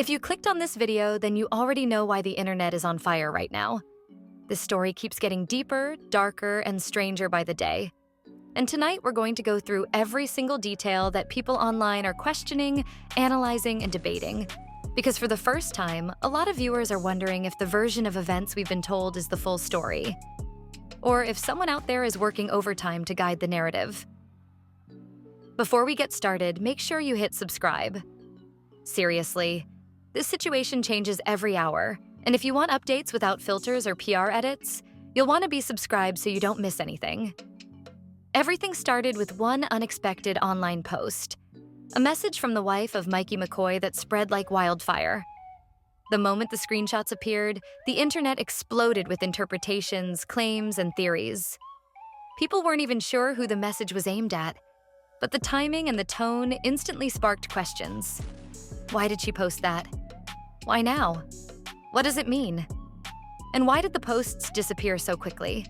If you clicked on this video, then you already know why the internet is on fire right now. This story keeps getting deeper, darker, and stranger by the day. And tonight we're going to go through every single detail that people online are questioning, analyzing, and debating. Because for the first time, a lot of viewers are wondering if the version of events we've been told is the full story, or if someone out there is working overtime to guide the narrative. Before we get started, make sure you hit subscribe. Seriously, this situation changes every hour, and if you want updates without filters or PR edits, you'll want to be subscribed so you don't miss anything. Everything started with one unexpected online post, a message from the wife of Mikey McCoy that spread like wildfire. The moment the screenshots appeared, the internet exploded with interpretations, claims, and theories. People weren't even sure who the message was aimed at, but the timing and the tone instantly sparked questions. Why did she post that? Why now? What does it mean? And why did the posts disappear so quickly?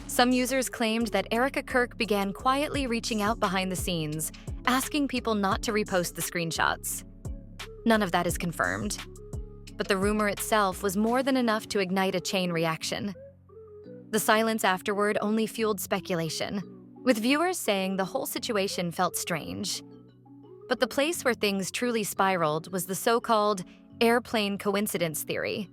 Some users claimed that Erica Kirk began quietly reaching out behind the scenes, asking people not to repost the screenshots. None of that is confirmed. But the rumor itself was more than enough to ignite a chain reaction. The silence afterward only fueled speculation, with viewers saying the whole situation felt strange. But the place where things truly spiraled was the so-called airplane coincidence theory.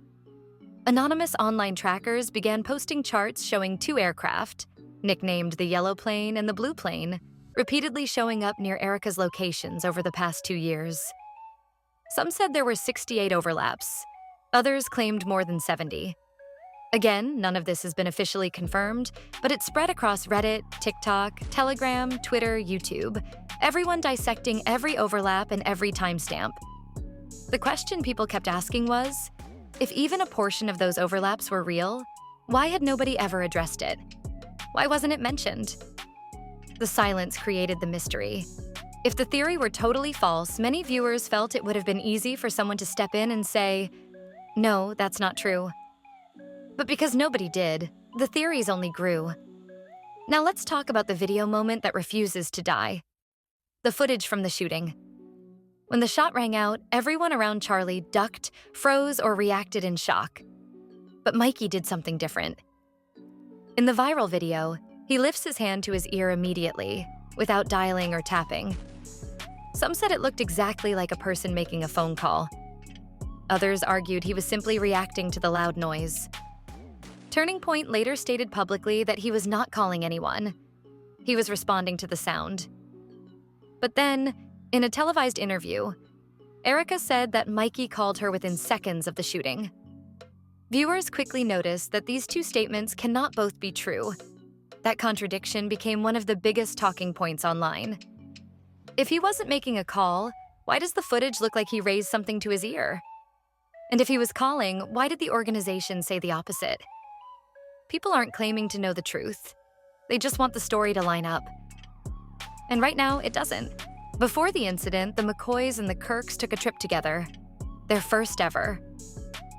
Anonymous online trackers began posting charts showing two aircraft, nicknamed the yellow plane and the blue plane, repeatedly showing up near Erica's locations over the past 2 years. Some said there were 68 overlaps. Others claimed more than 70. Again, none of this has been officially confirmed, but it spread across Reddit, TikTok, Telegram, Twitter, YouTube, everyone dissecting every overlap and every timestamp. The question people kept asking was, if even a portion of those overlaps were real, why had nobody ever addressed it? Why wasn't it mentioned? The silence created the mystery. If the theory were totally false, many viewers felt it would have been easy for someone to step in and say, "No, that's not true." But because nobody did, the theories only grew. Now let's talk about the video moment that refuses to die. The footage from the shooting. When the shot rang out, everyone around Charlie ducked, froze, or reacted in shock. But Mikey did something different. In the viral video, he lifts his hand to his ear immediately, without dialing or tapping. Some said it looked exactly like a person making a phone call. Others argued he was simply reacting to the loud noise. Turning Point later stated publicly that he was not calling anyone. He was responding to the sound. But then, in a televised interview, Erica said that Mikey called her within seconds of the shooting. Viewers quickly noticed that these two statements cannot both be true. That contradiction became one of the biggest talking points online. If he wasn't making a call, why does the footage look like he raised something to his ear? And if he was calling, why did the organization say the opposite? People aren't claiming to know the truth. They just want the story to line up. And right now, it doesn't. Before the incident, the McCoys and the Kirks took a trip together. Their first ever.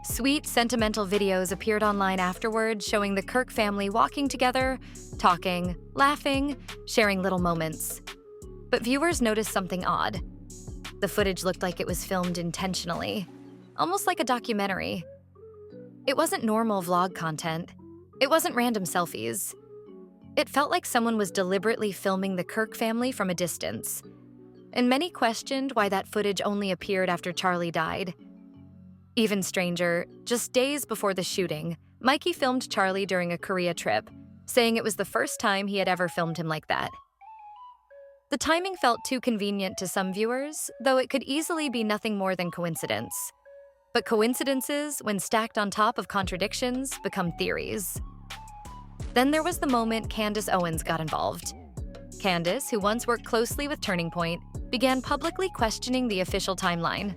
Sweet, sentimental videos appeared online afterward, showing the Kirk family walking together, talking, laughing, sharing little moments. But viewers noticed something odd. The footage looked like it was filmed intentionally, almost like a documentary. It wasn't normal vlog content. It wasn't random selfies. It felt like someone was deliberately filming the Kirk family from a distance. And many questioned why that footage only appeared after Charlie died. Even stranger, just days before the shooting, Mikey filmed Charlie during a Korea trip, saying it was the first time he had ever filmed him like that. The timing felt too convenient to some viewers, though it could easily be nothing more than coincidence. But coincidences, when stacked on top of contradictions, become theories. Then there was the moment Candace Owens got involved. Candace, who once worked closely with Turning Point, began publicly questioning the official timeline.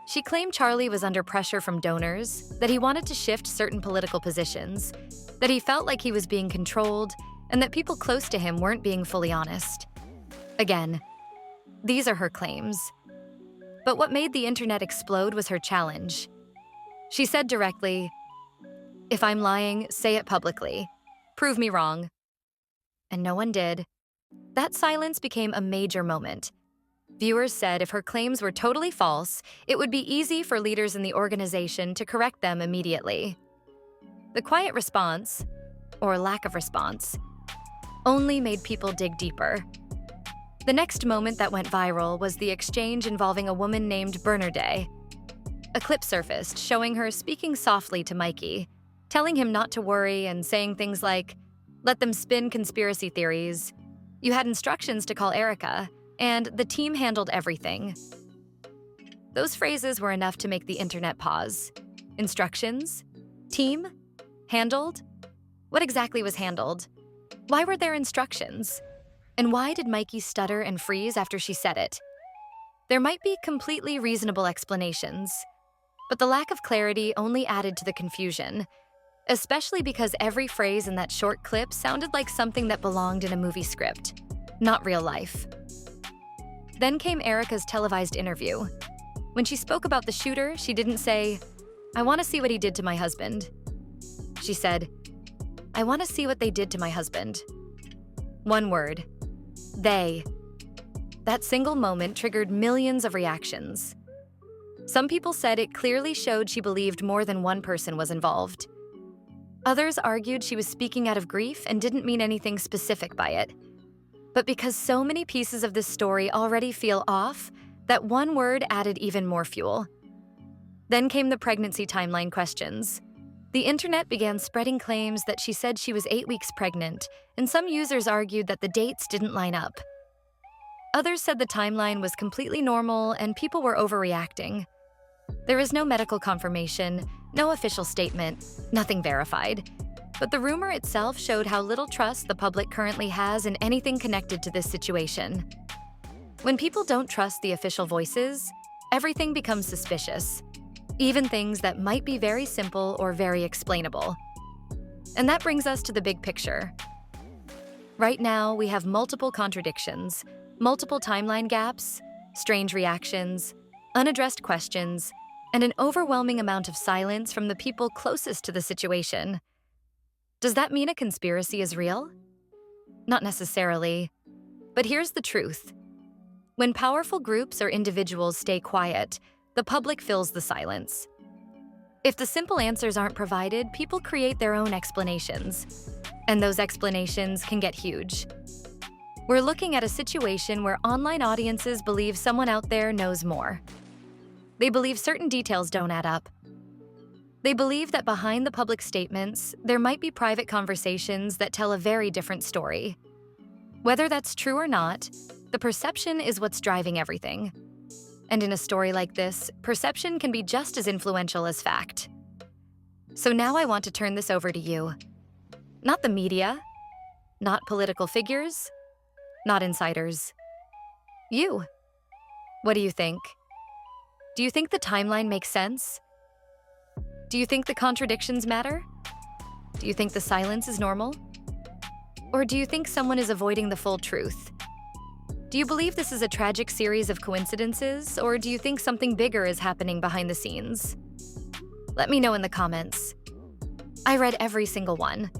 She claimed Charlie was under pressure from donors, that he wanted to shift certain political positions, that he felt like he was being controlled, and that people close to him weren't being fully honest. Again, these are her claims. But what made the internet explode was her challenge. She said directly, "If I'm lying, say it publicly. Prove me wrong." And no one did. That silence became a major moment. Viewers said if her claims were totally false, it would be easy for leaders in the organization to correct them immediately. The quiet response, or lack of response, only made people dig deeper. The next moment that went viral was the exchange involving a woman named Bernarday. A clip surfaced showing her speaking softly to Mikey, telling him not to worry and saying things like, "Let them spin conspiracy theories. You had instructions to call Erica, and the team handled everything." Those phrases were enough to make the internet pause. Instructions? Team? Handled? What exactly was handled? Why were there instructions? And why did Mikey stutter and freeze after she said it? There might be completely reasonable explanations, but the lack of clarity only added to the confusion, especially because every phrase in that short clip sounded like something that belonged in a movie script, not real life. Then came Erica's televised interview. When she spoke about the shooter, she didn't say, "I want to see what he did to my husband." She said, "I want to see what they did to my husband." One word, they. That single moment triggered millions of reactions. Some people said it clearly showed she believed more than one person was involved. Others argued she was speaking out of grief and didn't mean anything specific by it. But because so many pieces of this story already feel off, that one word added even more fuel. Then came the pregnancy timeline questions. The internet began spreading claims that she said she was 8 weeks pregnant, and some users argued that the dates didn't line up. Others said the timeline was completely normal and people were overreacting. There is no medical confirmation, no official statement, nothing verified. But the rumor itself showed how little trust the public currently has in anything connected to this situation. When people don't trust the official voices, everything becomes suspicious, even things that might be very simple or very explainable. And that brings us to the big picture. Right now, we have multiple contradictions, multiple timeline gaps, strange reactions, unaddressed questions, and an overwhelming amount of silence from the people closest to the situation. Does that mean a conspiracy is real? Not necessarily. But here's the truth. When powerful groups or individuals stay quiet, the public fills the silence. If the simple answers aren't provided, people create their own explanations. And those explanations can get huge. We're looking at a situation where online audiences believe someone out there knows more. They believe certain details don't add up. They believe that behind the public statements, there might be private conversations that tell a very different story. Whether that's true or not, the perception is what's driving everything. And in a story like this, perception can be just as influential as fact. So now I want to turn this over to you. Not the media, not political figures, not insiders. You. What do you think? Do you think the timeline makes sense? Do you think the contradictions matter? Do you think the silence is normal? Or do you think someone is avoiding the full truth? Do you believe this is a tragic series of coincidences, or do you think something bigger is happening behind the scenes? Let me know in the comments. I read every single one.